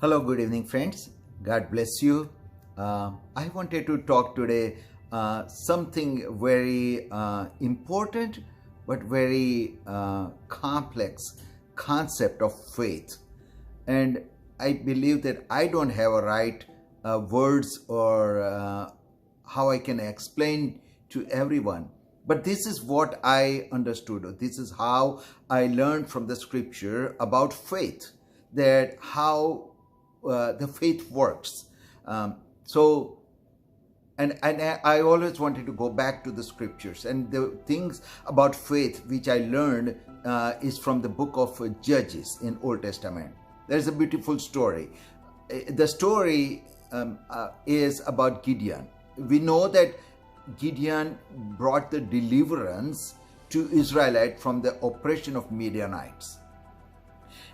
Hello, good evening, friends. God bless you. I wanted to talk today something very important but very complex concept of faith. And I believe that I don't have a right words or how I can explain to everyone. But this is what I understood. This is how I learned from the scripture about faith, that how the faith works. So, and I always wanted to go back to the scriptures, and the things about faith which I learned is from the book of Judges in Old Testament. There's a beautiful story. The story is about Gideon. We know that Gideon brought the deliverance to Israelite from the oppression of Midianites.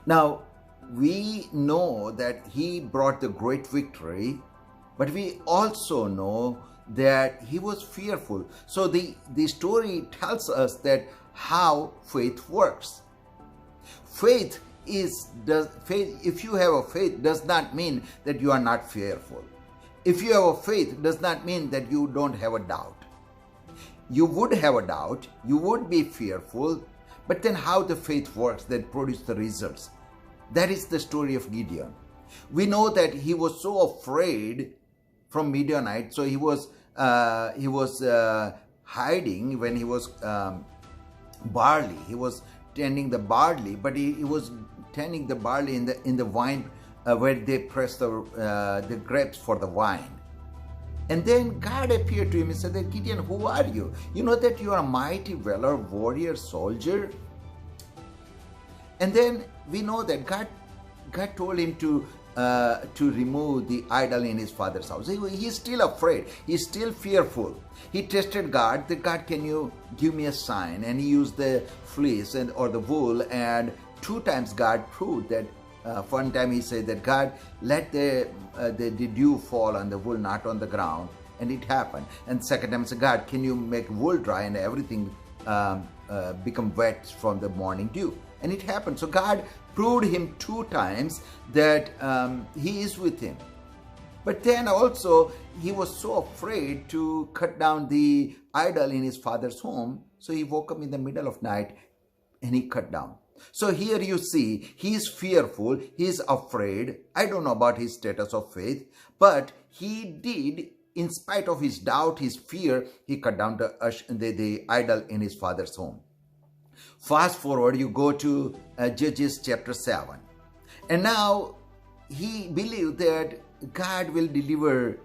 Now, we know that he brought the great victory, but we also know that he was fearful. So the story tells us that how faith works. Faith, if you have a faith, does not mean that you are not fearful. If you have a faith, does not mean that you don't have a doubt. You would have a doubt, you would be fearful, but then how the faith works that produces the results. That is the story of Gideon. We know that he was so afraid from Midianites, so he was hiding when he was barley. He was tending the barley, but he was tending the barley in the wine where they press the grapes for the wine. And then God appeared to him and said, Gideon, who are you? You know that you are a mighty valor, warrior, soldier. And then we know that God told him to remove the idol in his father's house. He's still afraid. He's still fearful. He tested God. That God, can you give me a sign? And he used the fleece or the wool. And 2 times God proved that. One time he said that God, let the dew fall on the wool, not on the ground. And it happened. And second time he said, God, can you make wool dry and everything become wet from the morning dew? And it happened. So God proved him 2 times that he is with him. But then also he was so afraid to cut down the idol in his father's home. So he woke up in the middle of night and he cut down. So here you see, he is fearful, he is afraid. I don't know about his status of faith, but he did, in spite of his doubt, his fear, he cut down the idol in his father's home. Fast forward, you go to Judges chapter 7. And now he believed that God will deliver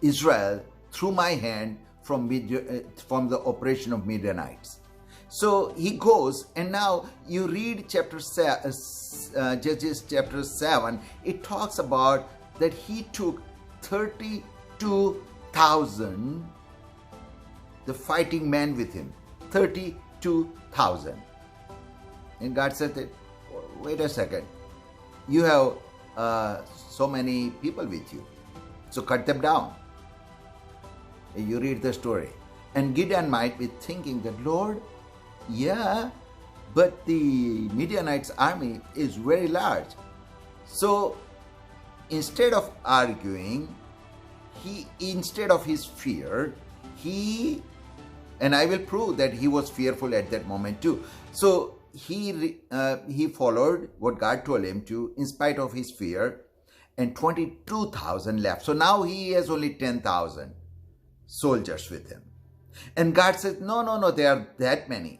Israel through my hand from the oppression of Midianites. So he goes, and now you read Judges chapter 7, it talks about that he took 32,000 the fighting men with him. 32,000. And God said that, wait a second, you have so many people with you, so cut them down. You read the story. And Gideon might be thinking that, Lord, yeah, but the Midianites' army is very large. So instead of arguing, instead of his fear, and I will prove that he was fearful at that moment too. So he followed what God told him to, in spite of his fear, and 22,000 left. So now he has only 10,000 soldiers with him. And God says, no, there are that many.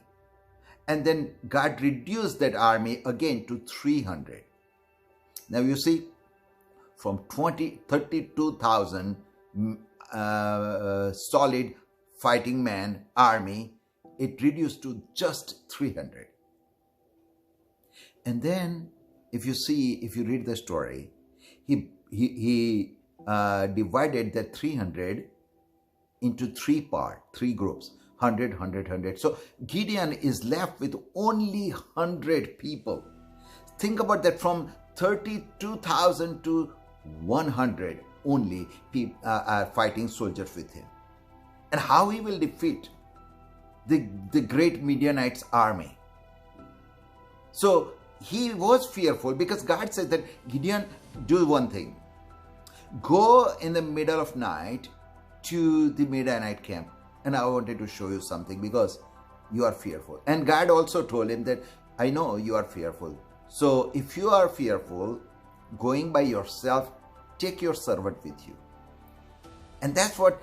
And then God reduced that army again to 300. Now you see, from 32,000 solid fighting man army, it reduced to just 300. And then if you read the story, he divided that 300 into 3 groups. 100, 100, 100. So Gideon is left with only 100 people. Think about that, from 32,000 to 100 only people are fighting soldiers with him. And how he will defeat the great Midianites army. So he was fearful because God said that, Gideon, do one thing. Go in the middle of night to the Midianite camp, and I wanted to show you something because you are fearful. And God also told him that, I know you are fearful. So if you are fearful, going by yourself, take your servant with you. And that's what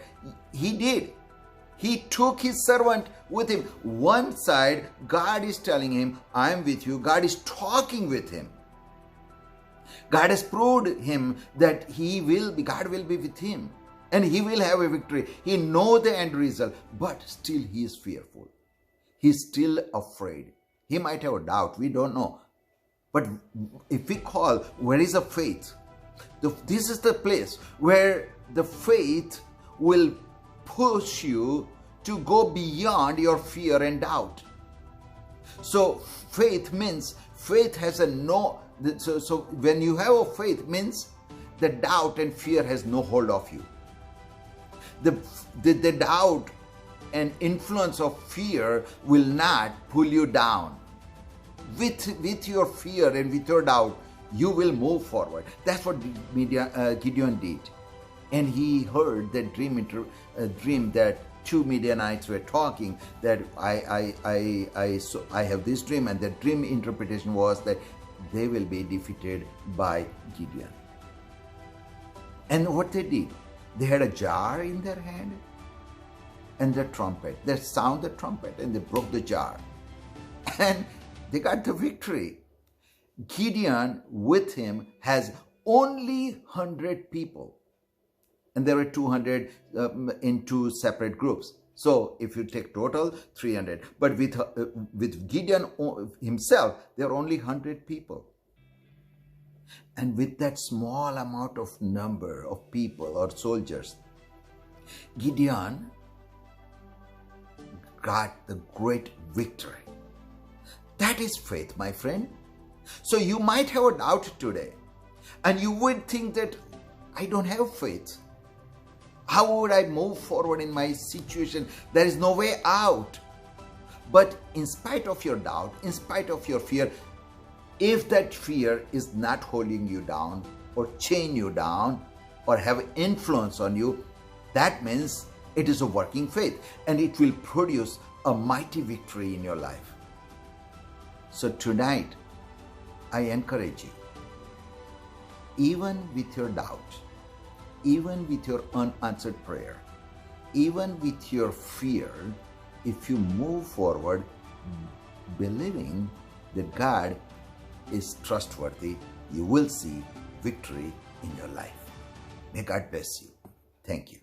he did. He took his servant with him. One side, God is telling him, I am with you. God is talking with him. God has proved him that God will be with him. And he will have a victory. He knows the end result. But still he is fearful. He is still afraid. He might have a doubt. We don't know. But if we call, where is the faith? This is the place where the faith will push you to go beyond your fear and doubt. So faith means, faith has a no, so when you have a faith means the doubt and fear has no hold of you. The doubt and influence of fear will not pull you down. With your fear and with your doubt, you will move forward. That's what Gideon did. And he heard that dream that two Midianites were talking, that I have this dream, and the dream interpretation was that they will be defeated by Gideon. And what they did, they had a jar in their hand and the trumpet. They sounded the trumpet and they broke the jar. And they got the victory. Gideon with him has only 100 people. And there were 200 in two separate groups. So if you take total, 300. But with Gideon himself, there are only 100 people. And with that small amount of number of people or soldiers, Gideon got the great victory. That is faith, my friend. So you might have a doubt today, and you would think that I don't have faith. How would I move forward in my situation? There is no way out. But in spite of your doubt, in spite of your fear, if that fear is not holding you down or chain you down or have influence on you, that means it is a working faith and it will produce a mighty victory in your life. So tonight, I encourage you, even with your doubt, even with your unanswered prayer, even with your fear, if you move forward believing that God is trustworthy, you will see victory in your life. May God bless you. Thank you.